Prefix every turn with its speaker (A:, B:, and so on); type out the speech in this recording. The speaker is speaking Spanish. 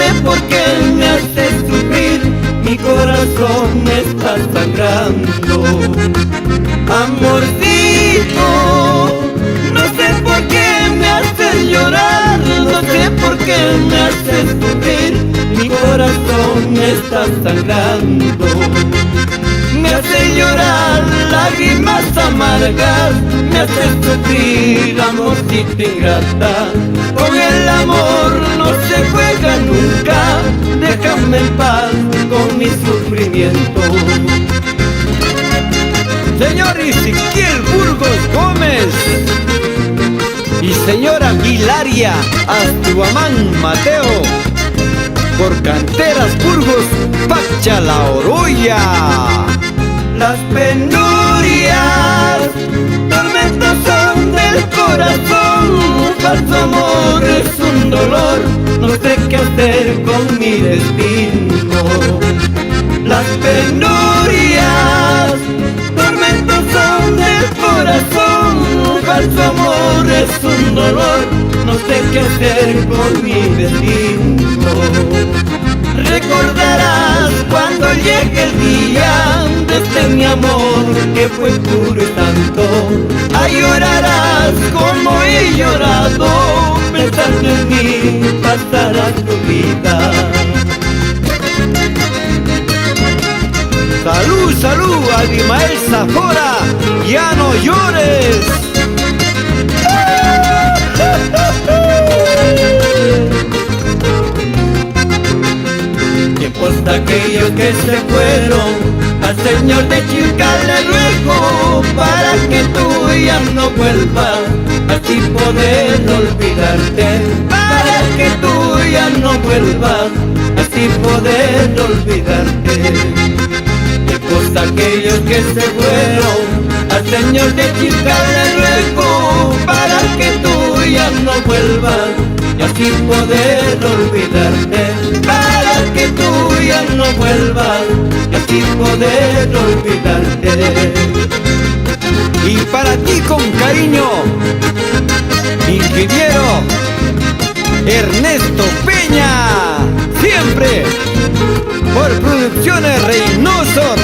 A: sé por qué me haces sufrir, mi corazón me está sangrando. Amorcito, no sé por qué me haces llorar, no sé por qué me haces sufrir, mi corazón me está sangrando. Me hace llorar lágrimas amargas, me hace sufrir, amorcita ingrata. Con el amor no se juega nunca, déjame en paz con mi sufrimiento.
B: Señor Ezequiel Burgos Gómez y señora Hilaria Astuamán Mateo, por Canteras Burgos, Pacha La Oroya.
A: Las penurias, tormentos son del corazón, un falso amor es un dolor, no sé qué hacer con mi destino. Las penurias, tormentos son del corazón, un falso amor es un dolor, no sé qué hacer con mi destino. Recordarás cuando llegue el día de este mi amor que fue puro y santo. Ay, llorarás como he llorado, pensando en mí pasarás tu vida.
B: Salud, salud, Abimael Zafora, ya no llores.
A: Tiempos aquellos que se fueron, al Señor de Chilca le ruego para que tú ya no vuelvas, así poder olvidarte. Para que tú ya no vuelvas, así poder olvidarte. Tiempos aquellos que se fueron, al Señor de Chilca le ruego para que tú ya no vuelvas, y así poder olvidarte. Para que tú ya no vuelvas, y así poder olvidarte.
B: Y para ti con cariño, ingeniero Ernesto Peña, siempre por Producciones Reynoso